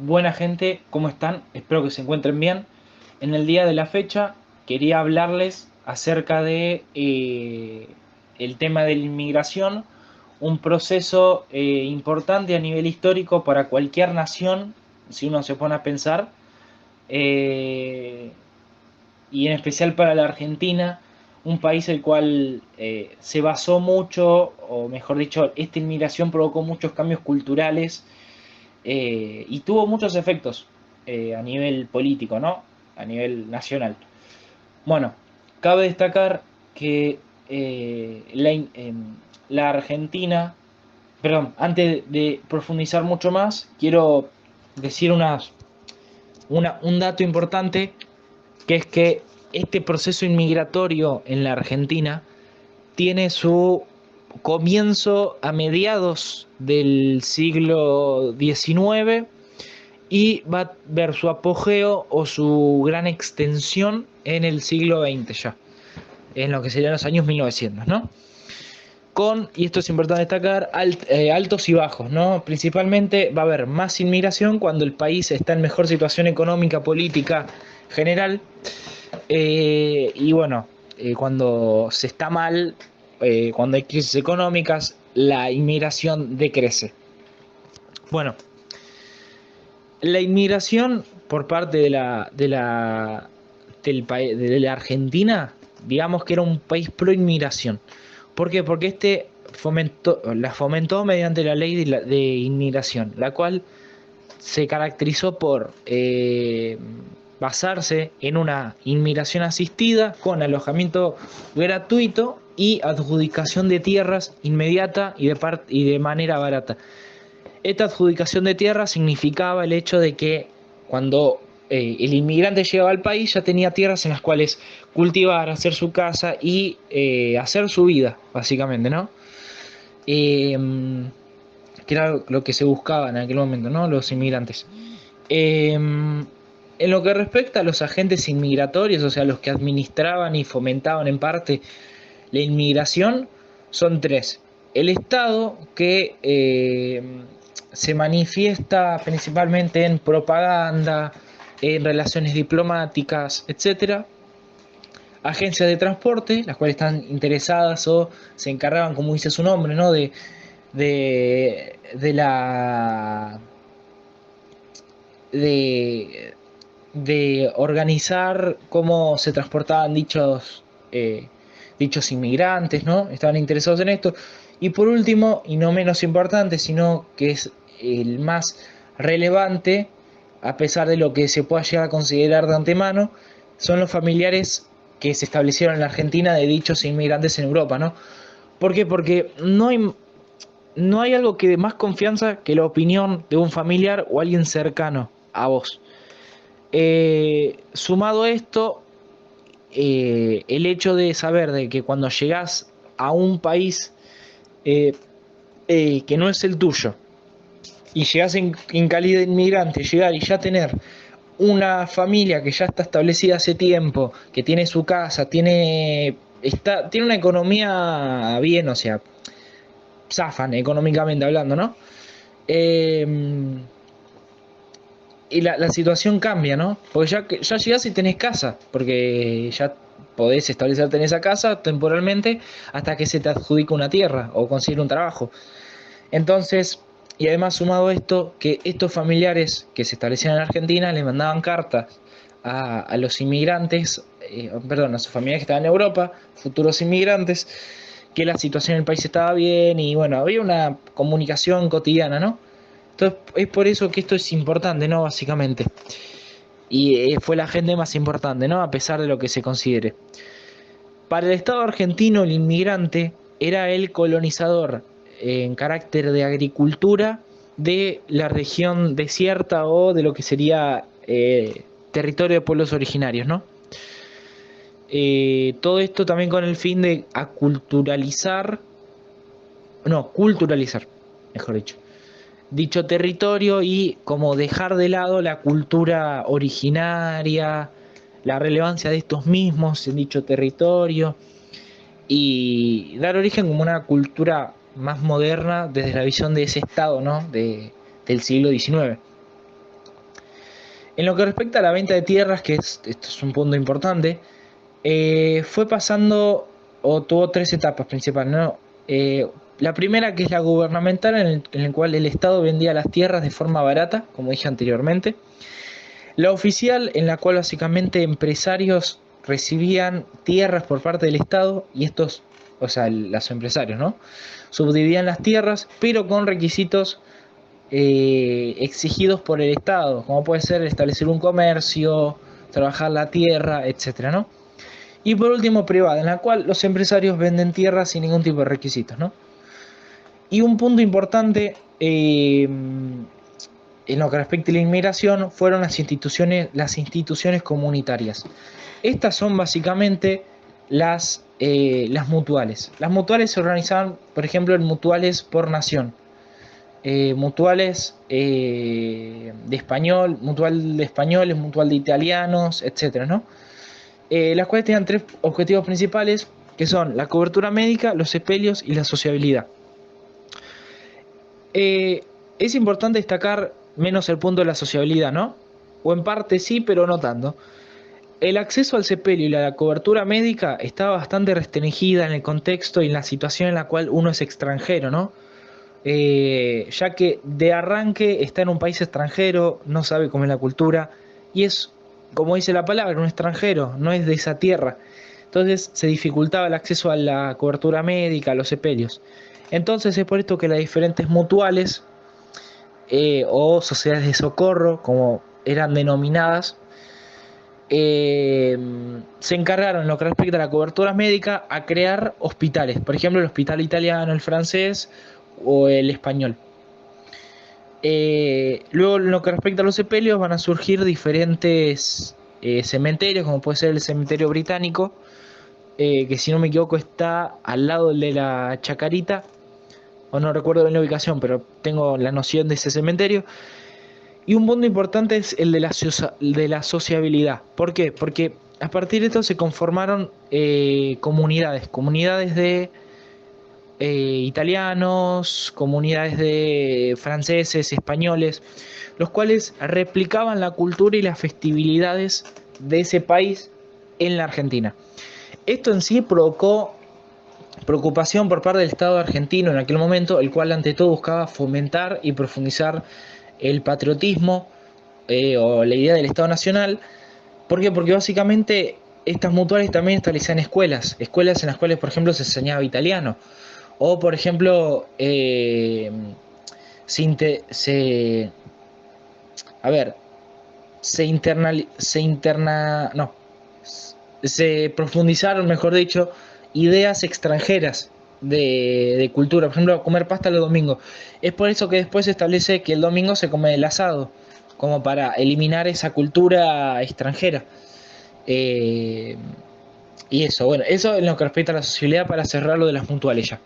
Buena gente, ¿cómo están? Espero que se encuentren bien. En el día de la fecha quería hablarles acerca de el tema de la inmigración, un proceso importante a nivel histórico para cualquier nación, si uno se pone a pensar, eh, y en especial para la Argentina, un país el cual se basó mucho, o mejor dicho, esta inmigración provocó muchos cambios culturales y tuvo muchos efectos a nivel político, ¿no? A nivel nacional. Bueno, cabe destacar que la Argentina, perdón, antes de profundizar mucho más, quiero decir un dato importante, que es que este proceso inmigratorio en la Argentina tiene su comienzo a mediados del siglo XIX y va a ver su apogeo o su gran extensión en el siglo XX ya, en lo que serían los años 1900, ¿no? Y esto es importante destacar, altos y bajos, ¿no? Principalmente va a haber más inmigración cuando el país está en mejor situación económica, política, general, y bueno, cuando se está mal, cuando hay crisis económicas, la inmigración decrece. Bueno, la inmigración por parte de la Argentina, digamos que era un país pro inmigración. ¿Por qué? Porque la fomentó mediante la ley de inmigración, la cual se caracterizó por basarse en una inmigración asistida con alojamiento gratuito y adjudicación de tierras inmediata y de manera barata. Esta adjudicación de tierra significaba el hecho de que cuando el inmigrante llegaba al país ya tenía tierras en las cuales cultivar, hacer su casa y hacer su vida, básicamente, ¿no? Eh, que era lo que se buscaba en aquel momento, ¿no? Los inmigrantes. En lo que respecta a los agentes inmigratorios, o sea, los que administraban y fomentaban en parte la inmigración, son tres. El Estado, que se manifiesta principalmente en propaganda, en relaciones diplomáticas, etcétera. Agencias de transporte, las cuales están interesadas o se encargaban, como dice su nombre, ¿no? De la de, de organizar cómo se transportaban dichos inmigrantes, ¿no? Estaban interesados en esto. Y por último, y no menos importante, sino que es el más relevante, a pesar de lo que se pueda llegar a considerar de antemano, son los familiares que se establecieron en la Argentina de dichos inmigrantes en Europa, ¿no? ¿Por qué? Porque no hay algo que dé más confianza que la opinión de un familiar o alguien cercano a vos. Sumado a esto, el hecho de saber de que cuando llegás a un país eh, que no es el tuyo y llegás en calidad de inmigrante, llegar y ya tener una familia que ya está establecida hace tiempo, que tiene su casa, tiene una economía bien, o sea, zafan económicamente hablando, ¿no? Eh, y la situación cambia, ¿no? Porque ya llegás y tenés casa, porque ya podés establecerte en esa casa temporalmente hasta que se te adjudica una tierra o conseguir un trabajo. Entonces, y además sumado a esto, que estos familiares que se establecían en Argentina le mandaban cartas a los inmigrantes, perdón, a sus familiares que estaban en Europa, futuros inmigrantes, que la situación en el país estaba bien y bueno, había una comunicación cotidiana, ¿no? Entonces es por eso que esto es importante, ¿no? Básicamente. Y fue la gente más importante, ¿no? A pesar de lo que se considere. Para el Estado argentino, el inmigrante era el colonizador en carácter de agricultura de la región desierta o de lo que sería territorio de pueblos originarios, ¿no? Todo esto también con el fin de culturalizar, mejor dicho, dicho territorio y como dejar de lado la cultura originaria, la relevancia de estos mismos en dicho territorio y dar origen como una cultura más moderna desde la visión de ese estado, ¿no? Del siglo XIX. En lo que respecta a la venta de tierras, esto es un punto importante, fue pasando o tuvo tres etapas principales, ¿no? La primera, que es la gubernamental, en el cual el Estado vendía las tierras de forma barata, como dije anteriormente. La oficial, en la cual básicamente empresarios recibían tierras por parte del Estado y estos, o sea, los empresarios, ¿no? Subdividían las tierras, pero con requisitos exigidos por el Estado, como puede ser establecer un comercio, trabajar la tierra, etcétera, ¿no? Y por último, privada, en la cual los empresarios venden tierras sin ningún tipo de requisitos, ¿no? Y un punto importante en lo que respecta a la inmigración fueron las instituciones comunitarias. Estas son básicamente las mutuales. Las mutuales se organizaban, por ejemplo, en mutuales por nación. Mutuales de español, mutual de españoles, mutual de italianos, etcétera, ¿no? Las cuales tenían tres objetivos principales, que son la cobertura médica, los sepelios y la sociabilidad. Es importante destacar menos el punto de la sociabilidad, ¿no? O en parte sí, pero no tanto. El acceso al sepelio y la cobertura médica está bastante restringida en el contexto y en la situación en la cual uno es extranjero, ¿no? Ya que de arranque está en un país extranjero, no sabe cómo es la cultura y es, como dice la palabra, un extranjero, no es de esa tierra. Entonces se dificultaba el acceso a la cobertura médica, a los sepelios. Entonces es por esto que las diferentes mutuales o sociedades de socorro, como eran denominadas, se encargaron en lo que respecta a la cobertura médica a crear hospitales, por ejemplo el hospital italiano, el francés o el español. Luego en lo que respecta a los sepelios van a surgir diferentes cementerios, como puede ser el cementerio británico, que si no me equivoco está al lado de la Chacarita, o no recuerdo bien la ubicación, pero tengo la noción de ese cementerio. Y un punto importante es el de la sociabilidad. ¿Por qué? Porque a partir de esto se conformaron comunidades de italianos, comunidades de franceses, españoles, los cuales replicaban la cultura y las festividades de ese país en la Argentina. Esto en sí provocó preocupación por parte del Estado argentino en aquel momento, el cual ante todo buscaba fomentar y profundizar el patriotismo o la idea del Estado Nacional. ¿Por qué? Porque básicamente estas mutuales también establecían escuelas en las cuales, por ejemplo, se enseñaba italiano. O, por ejemplo, se, inte- se, a ver, no, se profundizaron, mejor dicho, ideas extranjeras de cultura. Por ejemplo, comer pasta los domingos. Es por eso que después se establece que el domingo se come el asado, como para eliminar esa cultura extranjera. Eh, y eso, bueno, eso en lo que respecta a la sociabilidad para cerrar lo de las mutuales ya.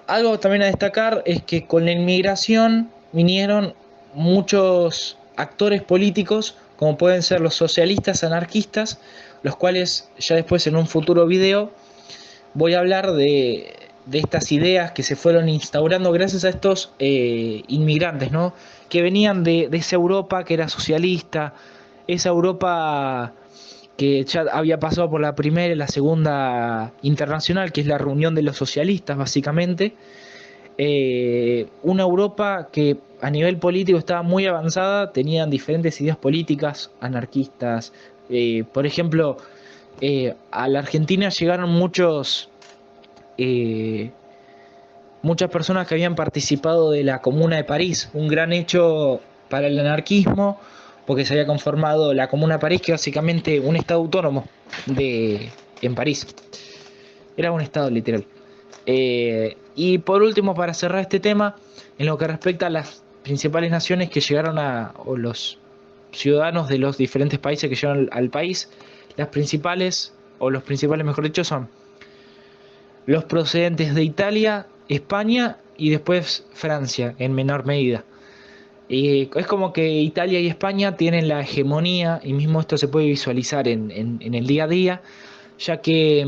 Algo también a destacar es que con la inmigración vinieron muchos actores políticos, como pueden ser los socialistas anarquistas, los cuales ya después en un futuro video voy a hablar de estas ideas que se fueron instaurando gracias a estos inmigrantes, ¿no? Que venían de esa Europa que era socialista, esa Europa que ya había pasado por la primera y la segunda internacional, que es la reunión de los socialistas, básicamente. Una Europa que a nivel político estaba muy avanzada, tenían diferentes ideas políticas, anarquistas. Por ejemplo, a la Argentina llegaron eh, muchas personas que habían participado de la Comuna de París, un gran hecho para el anarquismo, porque se había conformado la Comuna de París, que es básicamente un estado autónomo en París. Era un estado literal. Y por último, para cerrar este tema, en lo que respecta a las principales naciones que llegaron o los ciudadanos de los diferentes países que llegaron al país, las principales, o los principales mejor dicho, son los procedentes de Italia, España y después Francia en menor medida. Es como que Italia y España tienen la hegemonía y mismo esto se puede visualizar en el día a día, ya que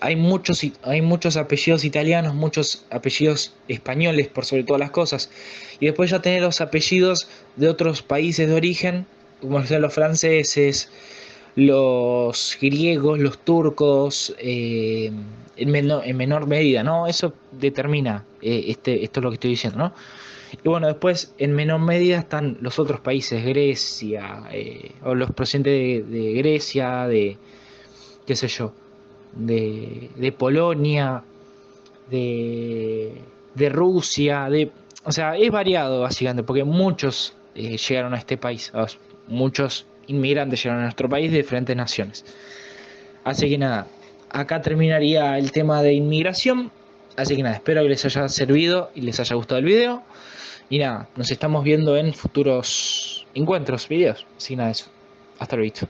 hay muchos apellidos italianos, muchos apellidos españoles por sobre todas las cosas. Y después ya tener los apellidos de otros países de origen, como son los franceses, los griegos, los turcos, en menor medida, ¿no? Eso determina esto es lo que estoy diciendo, ¿no? Y bueno, después en menor medida están los otros países, Grecia, o los procedentes de Grecia, de, qué sé yo, de Polonia, de Rusia, o sea, es variado básicamente, porque muchos llegaron a este país, muchos inmigrantes llegaron a nuestro país de diferentes naciones. Así que nada, acá terminaría el tema de inmigración. Así que nada, espero que les haya servido y les haya gustado el video. Y nada, nos estamos viendo en futuros encuentros, videos. Así que nada, eso. Hasta luego.